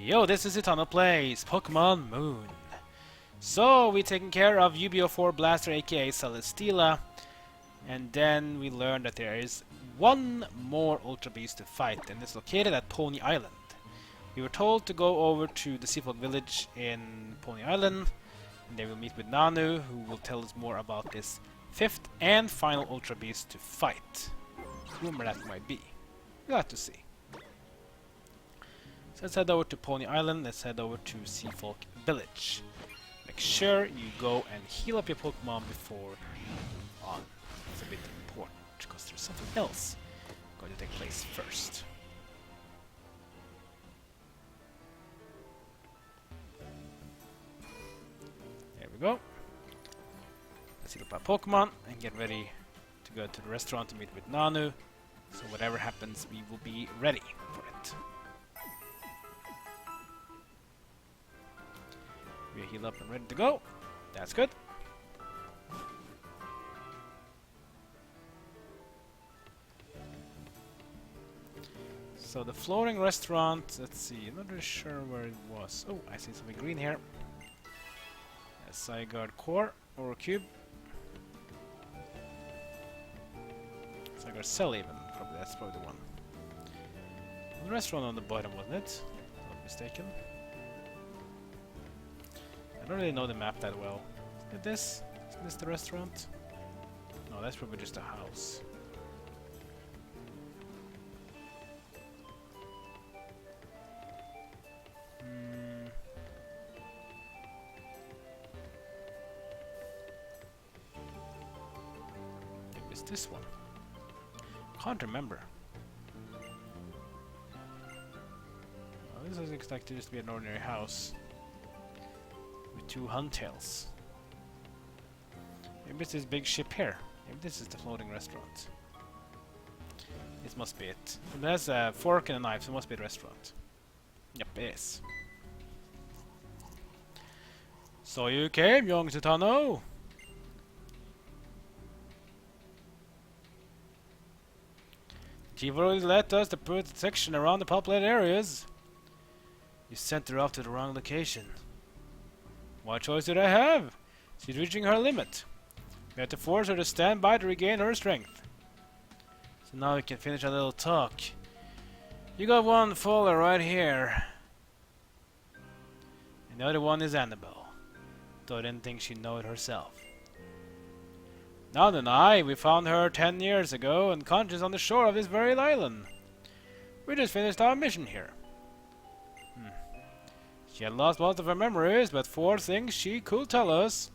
Yo, this is Eternal Plays Pokemon Moon. So, we taken care of UBO4 Blaster aka Celesteela, and then we learned that there is one more Ultra Beast to fight, and it's located at Poni Island. We were told to go over to the Seafolk Village in Poni Island, and then we'll meet with Nanu, who will tell us more about this fifth and final Ultra Beast to fight. Whomever that might be. We'll have to see. So let's head over to Poni Island, let's head over to Seafolk Village. Make sure you go and heal up your Pokemon before you move on. It's a bit important, because there's something else going to take place first. There we go. Let's heal up our Pokemon and get ready to go to the restaurant to meet with Nanu. So whatever happens, we will be ready for it. We're healed up and ready to go. That's good. So the floating restaurant, let's see, I'm not really sure where it was. Oh, I see something green here. A Zygarde core or cube. Zygarde cell even, probably that's probably the one. The restaurant on the bottom, wasn't it? If I'm not mistaken. I don't really know the map that well. Is it this? Is this the restaurant? No, that's probably just a house. Maybe it's this one. Can't remember. Well, this doesn't expect to just be an ordinary house. With two Huntails. Maybe it's this big ship here. Maybe this is the floating restaurant. This must be it. It has a fork and a knife, so it must be the restaurant. Yep, it is. So you came, young Titano? You've already let us to put protection around the populated areas. You sent her off to the wrong location. What choice did I have? She's reaching her limit. We had to force her to stand by to regain her strength. So now we can finish our little talk. You got one follower right here. And the other one is Annabelle. Though I didn't think she'd know it herself. Nanu and I, we found her 10 years ago, unconscious on the shore of this very island. We just finished our mission here. She had lost most of her memories, but 4 things she could tell us.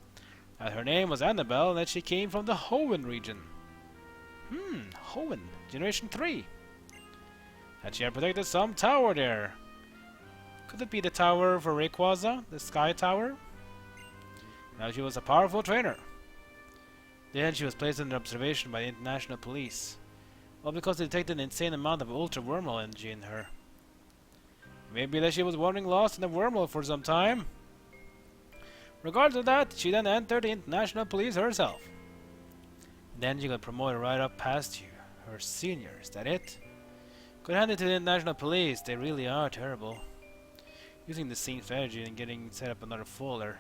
That her name was Annabelle and that she came from the Hoenn region. Hoenn, Generation 3. That she had protected some tower there. Could it be the tower for Rayquaza, the Sky Tower? Now she was a powerful trainer. Then she was placed under observation by the international police. All because they detected an insane amount of ultra wormhole energy in her. Maybe that she was wandering lost in a wormhole for some time. Regardless of that, she then entered the international police herself. Then she got promoted right up past you. Her senior, is that it? Could hand it to the international police, they really are terrible. Using the same strategy and getting set up another folder.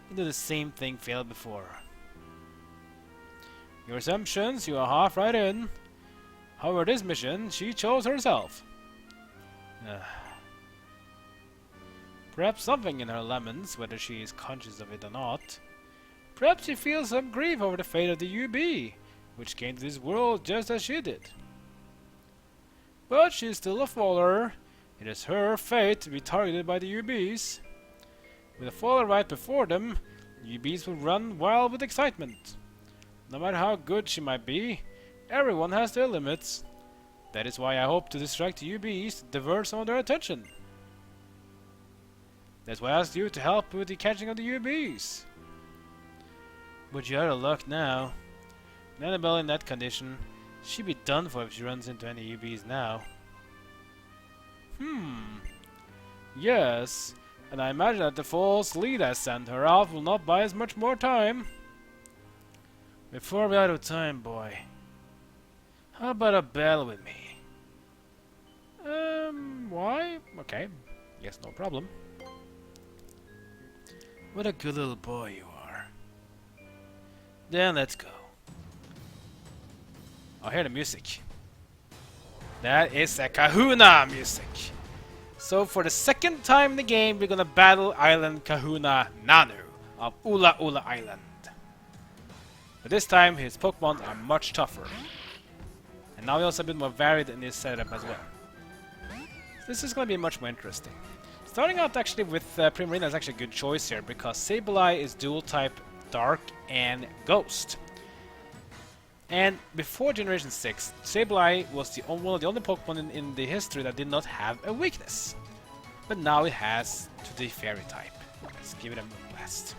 You do the same thing failed before. Your assumptions, you are half right in. However, this mission, she chose herself. Perhaps something in her lemons, whether she is conscious of it or not. Perhaps she feels some grief over the fate of the UB, which came to this world just as she did. But she is still a follower. It is her fate to be targeted by the UBs. With a follower right before them, the UBs will run wild with excitement. No matter how good she might be, everyone has their limits. That is why I hope to distract the UBs to divert some of their attention. That's why I asked you to help with the catching of the UBs. But you're out of luck now. Annabelle in that condition, she'd be done for if she runs into any UBs now. Yes, and I imagine that the false lead I sent her out will not buy us much more time. Before we're out of time, boy. How about a battle with me? Why? Okay. Yes, no problem. What a good little boy you are. Then let's go. Oh, hear the music. That is a Kahuna music. So for the second time in the game, we're gonna battle Island Kahuna Nanu of Ula Ula Island. But this time, his Pokemon are much tougher. And now he also a bit more varied in his setup as well. So this is gonna be much more interesting. Starting out actually with Primarina is actually a good choice here, because Sableye is dual type Dark and Ghost. And before Generation 6, Sableye was one of the only Pokemon in the history that did not have a weakness. But now it has to the Fairy type. Let's give it a Moonblast.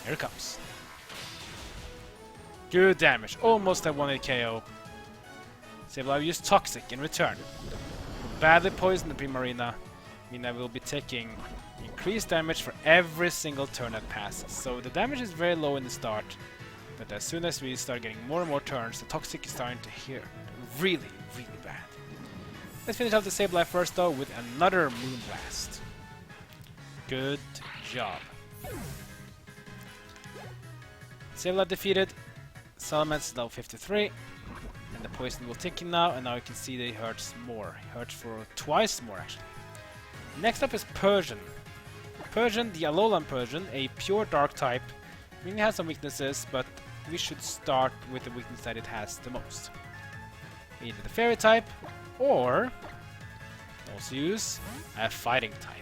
Here it comes. Good damage, almost a 1-hit KO. Sableye used Toxic in return. Badly poisoned the Primarina, meaning I will be taking increased damage for every single turn that passes. So the damage is very low in the start, but as soon as we start getting more and more turns, the Toxic is starting to hit really, really bad. Let's finish off the Sableye first though with another Moonblast. Good job. Sableye defeated. Salamence is now 53. And the poison will tick in now, and now you can see that he hurts more. He hurts for twice more actually. Next up is Persian. Persian, the Alolan Persian, a pure dark type. I mean, it has some weaknesses, but we should start with the weakness that it has the most. Either the fairy type, or also use a fighting type.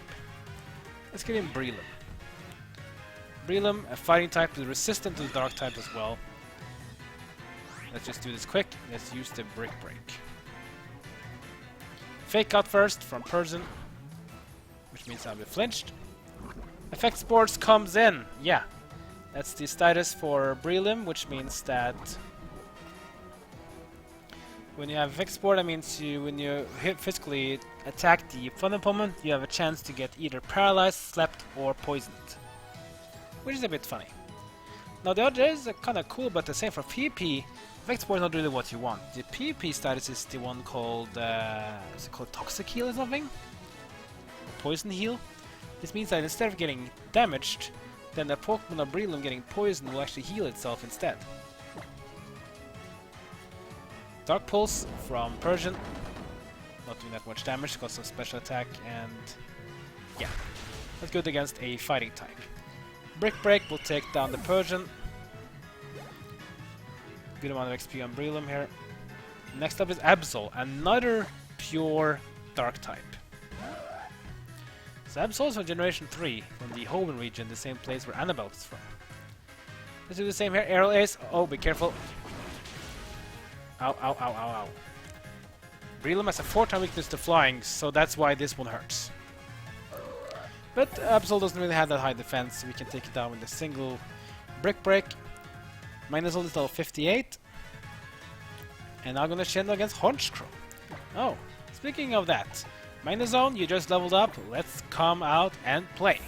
Let's get in Breloom. Breloom, a fighting type, is resistant to the dark type as well. Let's just do this quick. Let's use the Brick Break. Fake out first from Persian, which means I'll be flinched. Effect Sports comes in. Yeah, that's the status for Breloom, which means that when you have Effect Sport, that means when you physically attack the front opponent, you have a chance to get either paralyzed, slapped, or poisoned, which is a bit funny. Now the other is kind of cool, but the same for PP. Effect Sport is not really what you want. The PP status is the one called, is it called Toxic Heal or something? Or Poison Heal? This means that instead of getting damaged, then the Pokemon of Breloom getting poisoned will actually heal itself instead. Dark Pulse from Persian. Not doing that much damage because of special attack, and yeah, that's good against a fighting type. Brick Break will take down the Persian. Good amount of XP on Breloom here. Next up is Absol, another pure dark type. So Absol is from Generation 3, from the Hoenn region, the same place where Annabelle is from. Let's do the same here. Aerial Ace. Oh, be careful. Ow, ow, ow, ow, ow. Breloom has a 4-time weakness to flying, so that's why this one hurts. But Absol doesn't really have that high defense, so we can take it down with a single Brick Break. Minus is level 58. And now I'm gonna Shindo against Honchkrow. Oh, speaking of that, Minazone, you just leveled up. Let's come out and play.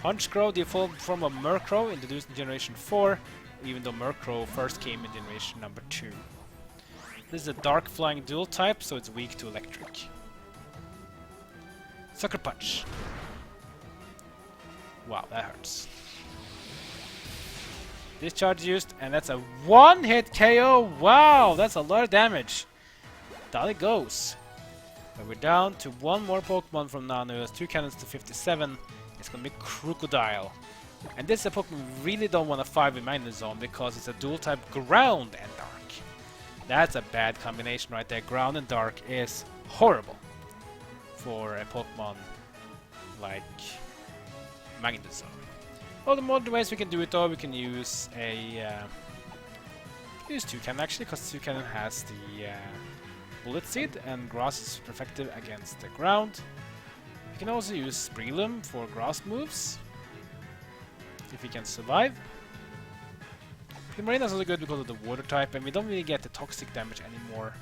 Honchkrow, the full form of Murkrow, introduced in Generation 4, even though Murkrow first came in Generation number 2. This is a dark flying dual type, so it's weak to electric. Sucker Punch. Wow, that hurts. Discharge used, and that's a 1-hit KO. Wow, that's a lot of damage. Down it goes. But we're down to one more Pokemon from Nanu. Has 2 cannons to 57. It's gonna be Crocodile. And this is a Pokemon we really don't want to fight with Minazone because it's a dual type Ground and Dark. That's a bad combination right there. Ground and Dark is horrible for a Pokemon like Magnezone. Well, the modern ways we can do it though, we can use a use Toucan actually, because Toucan has the Bullet Seed and Grass is effective against the ground. We can also use Breloom for grass moves if he can survive. Primarina is also good because of the water type, and we don't really get the toxic damage anymore.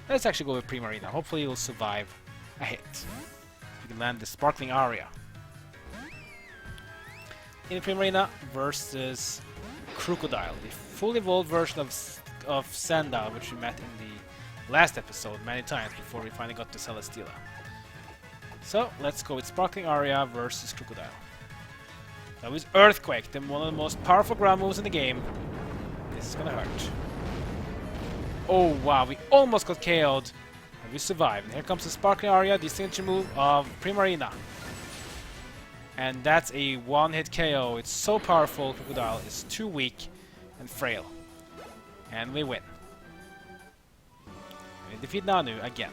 Let's actually go with Primarina. Hopefully he will survive a hit. We can land the Sparkling Aria. In Primarina versus Crocodile, the fully evolved version of Sandile, which we met in the last episode many times before we finally got to Celesteela. So, let's go with Sparkling Aria versus Crocodile. That was Earthquake, then one of the most powerful ground moves in the game. This is gonna hurt. Oh wow, we almost got KO'd, and we survived. And here comes the Sparkling Aria, the signature move of Primarina. And that's a one-hit KO. It's so powerful, Crocodile is too weak and frail. And we win. We defeat Nanu again.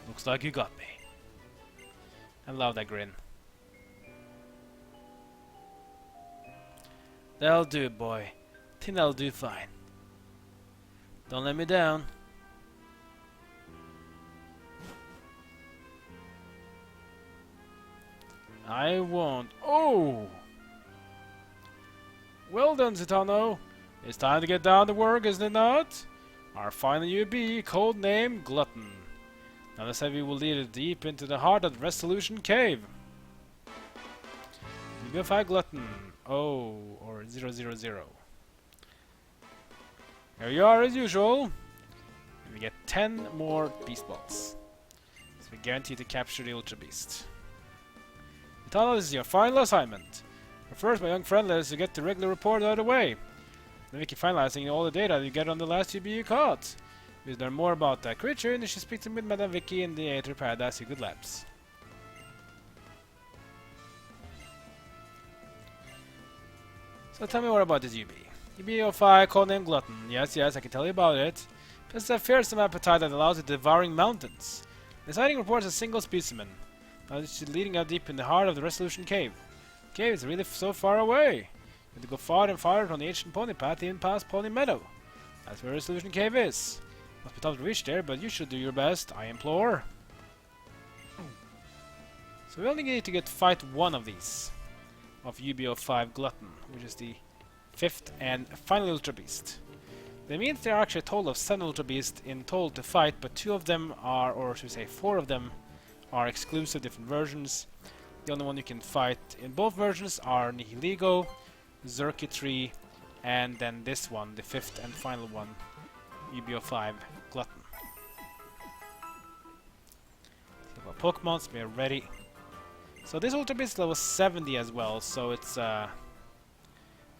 Looks like you got me. I love that grin. That'll do, boy. Think that'll do fine. Don't let me down. I won't. Oh! Well done, Zitano. It's time to get down to work, isn't it not? Our final UB, codenamed Glutton. Now let's say we will lead it deep into the heart of the Resolution Cave. UB5 Glutton. Oh, or 000. Here you are as usual. And we get 10 more Beast Balls. So we guarantee to capture the Ultra Beast. Vitala, this is your final assignment. But first, my young friend, let us get the regular report out of the way. Then we can finalizing all the data you get on the last UB you caught. We learn more about that creature, and you should speak to Madame Vicky in the Aether Paradise. Good labs. So tell me more about this UB. UB05, codenamed Glutton. Yes, I can tell you about it. Possesses a fearsome appetite that allows it devouring mountains. The sighting reports a single specimen. Now it's leading out deep in the heart of the Resolution Cave. The cave is really so far away. You have to go far and far from the ancient pony path even past Pony Meadow. That's where Resolution Cave is. Must be tough to reach there, but you should do your best, I implore. So we only need to fight one of these. Of UB05 Glutton, which is the 5th and final Ultra Beast. That means there are actually a total of 7 Ultra Beasts in total to fight, but 2 of them are, or should we say 4 of them, are exclusive different versions. The only one you can fight in both versions are Nihiligo, Xurkitree, and then this one, the 5th and final one, UB05 Glutton. So our Pokemons, we are ready. So this Ultra Beast is level 70 as well, so it's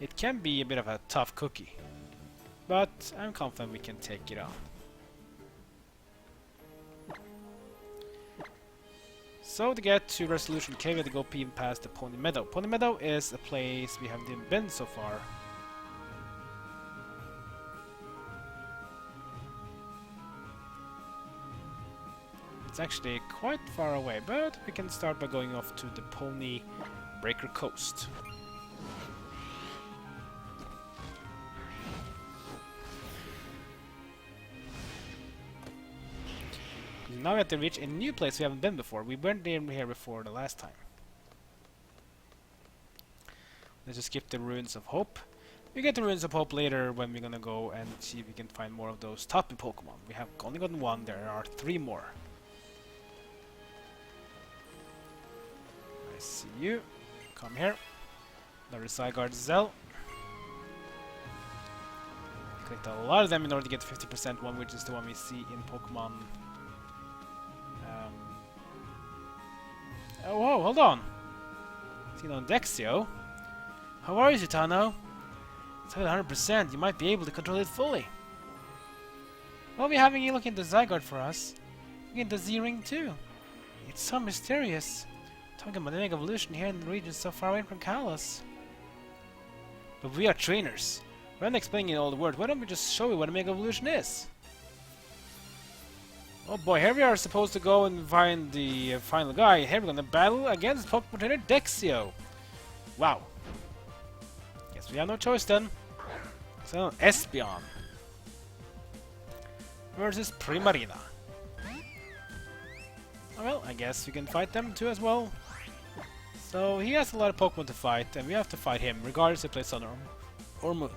it can be a bit of a tough cookie. But I'm confident we can take it on. So to get to Resolution Cave, we have to go even past the Pony Meadow. Pony Meadow is a place we haven't been so far. It's actually quite far away, but we can start by going off to the Poni Breaker Coast. Now we have to reach a new place we haven't been before. We weren't here before the last time. Let's just skip the Ruins of Hope. We get the Ruins of Hope later when we're gonna go and see if we can find more of those Tapu Pokemon. We have only gotten 1, there are 3 more. I see you. Come here. Another Zygarde Zell. Collect a lot of them in order to get the 50% one, which is the one we see in Pokemon. Oh, whoa, hold on. Sina and Dexio. How are you, Zitano? It's at 100%. You might be able to control it fully. Well, we're having you look into Zygarde for us. Look into Z-Ring too. It's so mysterious. Talking about the Mega Evolution here in the region so far away from Kalos. But we are trainers. Rather than explaining all the words, why don't we just show you what a Mega Evolution is? Oh boy, here we are supposed to go and find the final guy. Here we're gonna battle against Pokemon trainer Dexio. Wow. Guess we have no choice then. So, Espeon versus Primarina. Oh, well, I guess we can fight them too as well. So he has a lot of Pokemon to fight, and we have to fight him, regardless if he plays Sun or Moon.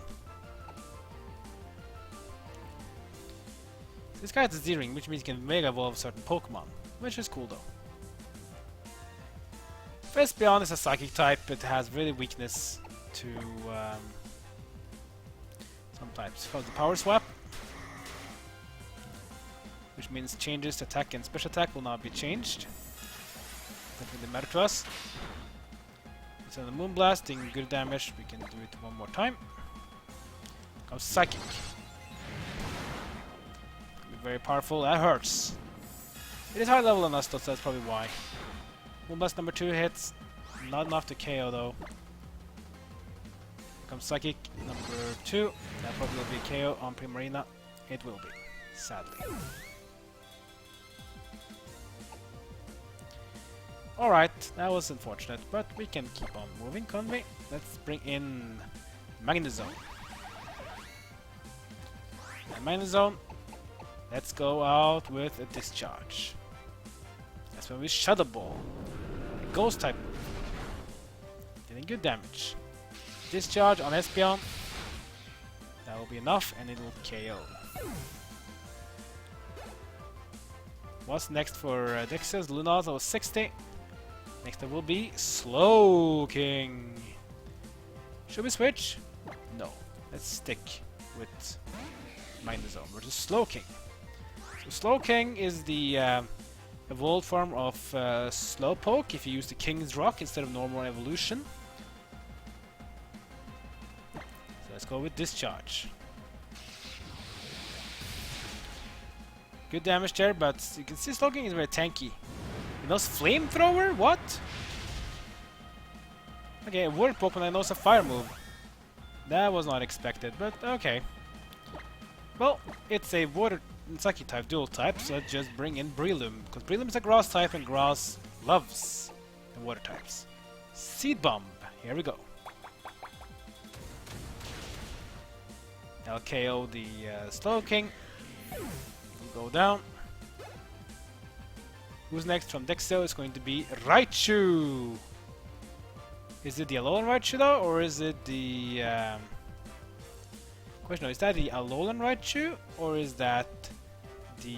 This guy has a Z-Ring, which means he can Mega Evolve certain Pokemon, which is cool though. Espeon is a Psychic type, it has really weakness to some types. So the Power Swap. which means changes to attack and special attack will not be changed. Definitely the Metagross. So the Moonblast doing good damage. We can do it one more time. Comes Psychic. Very powerful. That hurts. It is high level on us, though, so that's probably why. Moonblast number 2 hits. Not enough to KO, though. Here comes Psychic number 2. That probably will be KO on Primarina. It will be, sadly. Alright, that was unfortunate, but we can keep on moving, can't we? Let's bring in Magnezone. And Magnezone, let's go out with a Discharge. That's when we Shadow Ball. A Ghost type move. Getting good damage. Discharge on Espeon. That will be enough and it will KO. What's next for Dexio's? Lunala, that was 60. Next up will be Slowking. Should we switch? No. Let's stick with Magnezone versus Slowking. So Slowking is the evolved form of Slowpoke if you use the King's Rock instead of normal evolution. So let's go with Discharge. Good damage there, but you can see Slowking is very tanky. He knows Flamethrower? What? Okay, a water Pokemon knows a fire move. That was not expected, but okay. Well, it's a water and Psychic type, dual type, so let's just bring in Breloom. Because Breloom is a grass type and grass loves the water types. Seed Bomb. Here we go. I'll KO the Slowking. We'll go down. Who's next from Dexio is going to be Raichu! Is it the Alolan Raichu though, or is it the... Question, is that the Alolan Raichu, or is that the...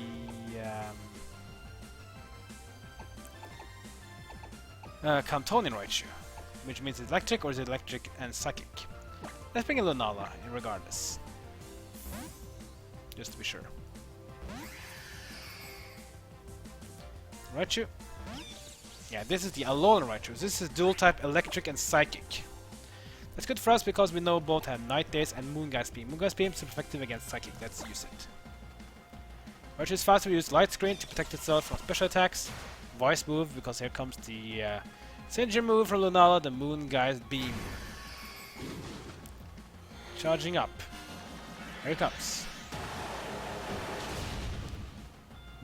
Cantonian Raichu? Which means it's electric, or is it electric and psychic? Let's bring in Lunala, regardless. Just to be sure. Raichu. Yeah, this is the Alolan Raichu. This is dual type electric and psychic. That's good for us because we know both have Night Daze and Moongeist Beam. Moongeist Beam is effective against psychic. Let's use it. Raichu is fast. We use Light Screen to protect itself from special attacks. Voice move because here comes the signature move from Lunala, the Moongeist Beam. Charging up. Here it comes.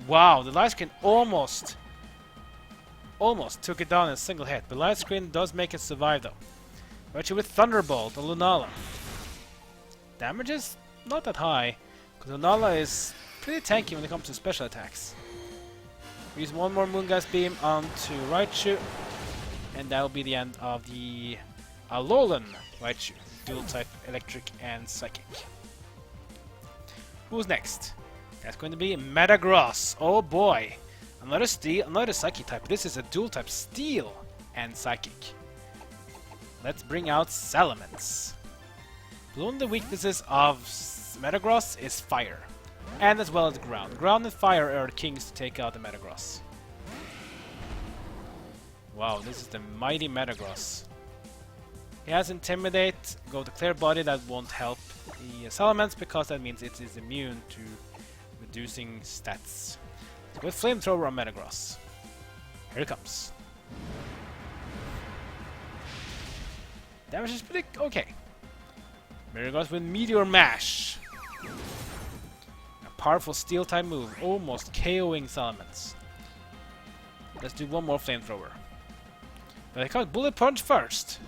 Wow, the Light Screen almost took it down in a single hit. The Light Screen does make it survive though. Raichu with Thunderbolt on Lunala. Damage is not that high, because Lunala is pretty tanky when it comes to special attacks. We use one more Moongeist Beam onto Raichu, and that will be the end of the Alolan Raichu, dual type electric and psychic. Who's next? That's going to be Metagross. Oh boy! Another steel, another psychic type. This is a dual type steel and psychic. Let's bring out Salamence. One of the weaknesses of Metagross is fire, and as well as ground. Ground and fire are the kings to take out the Metagross. Wow, this is the mighty Metagross. He has Intimidate, go to Clear Body. That won't help the Salamence because that means it is immune to reducing stats. So with Flamethrower on Metagross. Here it comes. Damage is pretty okay. Metagross with Meteor Mash. A powerful steel type move, almost KOing Salamence. Let's do one more Flamethrower. But I can't Bullet Punch first.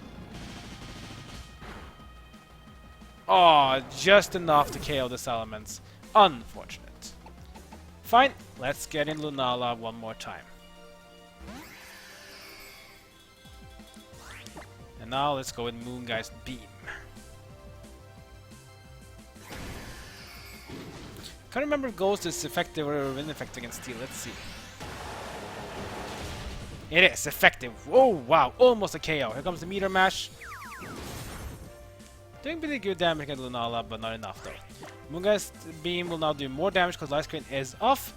Oh, just enough to KO the Salamence. Unfortunate. Fine, let's get in Lunala one more time. And now let's go with Moongeist Beam. Can't remember if Ghost is effective or ineffective against Steel. Let's see. It is effective. Oh wow, almost a KO. Here comes the Meteor Mash. Doing pretty good damage against Lunala, but not enough though. Moongeist Beam will now do more damage because Light Screen is off.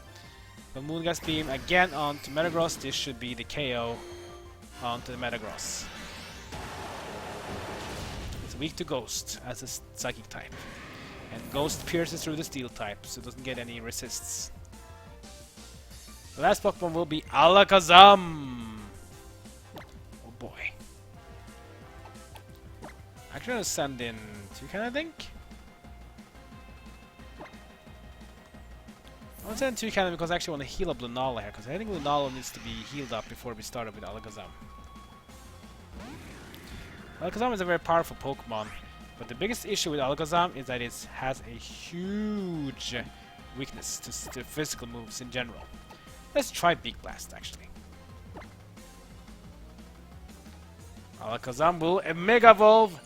The Moongas Beam again onto Metagross. This should be the KO onto the Metagross. It's weak to Ghost as a Psychic type. And Ghost pierces through the Steel type, so it doesn't get any resists. The last Pokemon will be Alakazam! Oh boy. Actually, I'm gonna send in Toucan, I think? I want to send Toucan because I actually want to heal up Lunala here, because I think Lunala needs to be healed up before we start up with Alakazam. Alakazam is a very powerful Pokemon, but the biggest issue with Alakazam is that it has a huge weakness to physical moves in general. Let's try Beak Blast, actually. Alakazam will Mega Evolve.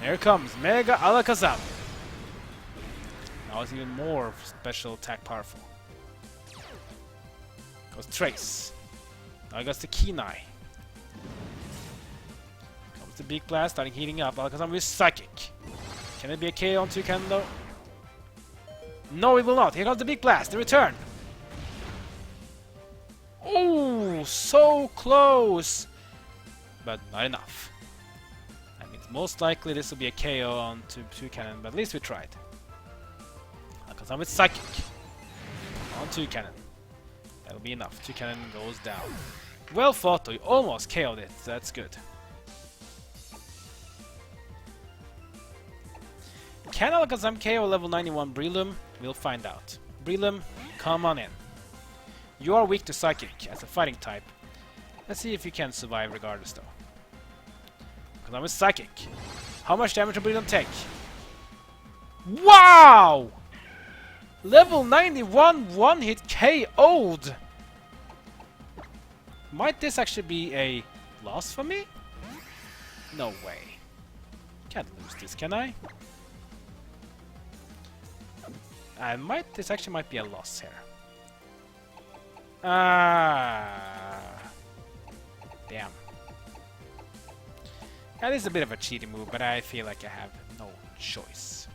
There it comes, Mega Alakazam. Now it's even more special attack powerful. Goes Trace. Now he goes to Kenai. Comes the Beak Blast, starting heating up. Alakazam with Psychic. Can it be a KO on Toucan though? No, it will not. Here comes the Beak Blast, the return. Oh, so close! But not enough. That means most likely this will be a KO on Toucan, but at least we tried. Alakazam with Psychic on Toucan. That'll be enough. Toucan goes down. Well fought though, you almost KO'd it. That's good. Can Alakazam KO level 91 Breloom? We'll find out. Breloom, come on in. You are weak to Psychic as a fighting type. Let's see if you can survive regardless though. Because I'm a Psychic. How much damage will Breloom take? Wow! Level 91 one-hit KO'd! Might this actually be a loss for me? No way. Can't lose this, can I? This actually might be a loss here. Damn. That is a bit of a cheating move, but I feel like I have no choice.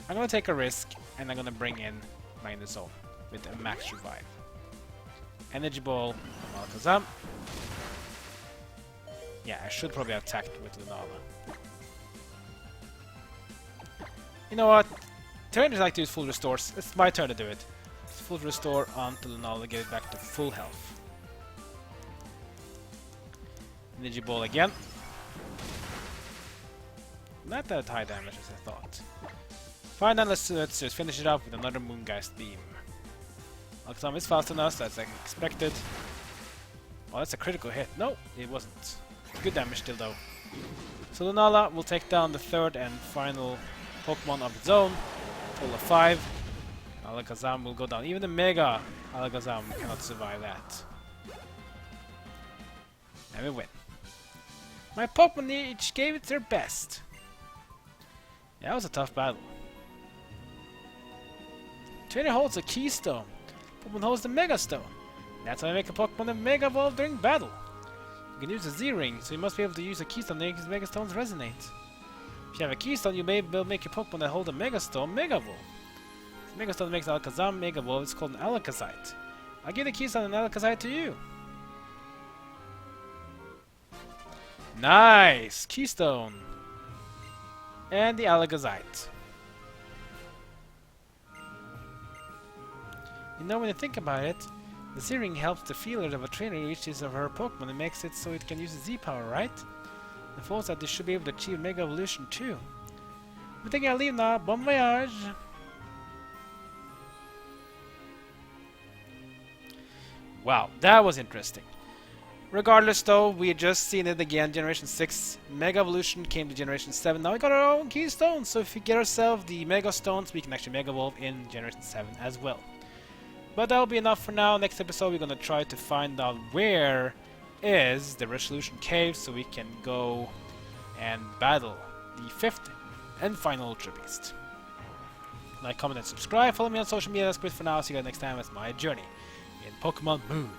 I'm gonna take a risk, and I'm gonna bring in Magnezone with a max revive. Energy Ball from Alakazam. Yeah, I should probably have attacked with Lunala. You know what? Trainers like to use full restores. It's my turn to do it. Full restore onto Lunala, get it back to full health. Energy Ball again. Not that high damage as I thought. Fine, then let's just finish it up with another Moongeist Beam. Alakazam is faster than us, as I expected. Oh, that's a critical hit. No, it wasn't. Good damage still, though. So Lunala will take down the third and final Pokemon of its own. Total of 5. Alakazam will go down. Even the Mega Alakazam cannot survive that. And we win. My Pokemon each gave it their best. Yeah, that was a tough battle. Trainer holds a Keystone. Pokemon holds the Megastone. That's how I make a Pokemon a Mega Evolve during battle. You can use a Z-Ring, so you must be able to use a Keystone to make his Megastones resonate. If you have a Keystone, you may be able to make your Pokemon that hold a Megastone Mega Evolve. If Megastone makes Alakazam Mega Evolve, it's called an Alakazite. I'll give the Keystone and Alakazite to you. Nice! Keystone! And the Alakazite. You know, when you think about it, the Z-Ring helps the feelers of a trainer reach his or her Pokemon and makes it so it can use the Z-Power, right? The folks that they should be able to achieve Mega Evolution too. I'm thinking I'll leave now. Bon voyage! Wow, that was interesting. Regardless though, we had just seen it again, Generation 6. Mega Evolution came to Generation 7. Now we got our own Keystones, so if we get ourselves the Mega Stones, we can actually Mega Evolve in Generation 7 as well. But that'll be enough for now. Next episode we're gonna try to find out where is the Resolution Cave so we can go and battle the 5th and final Ultra Beast. Like, comment, and subscribe. Follow me on social media. That's great for now. See you guys next time as my journey in Pokemon Moon.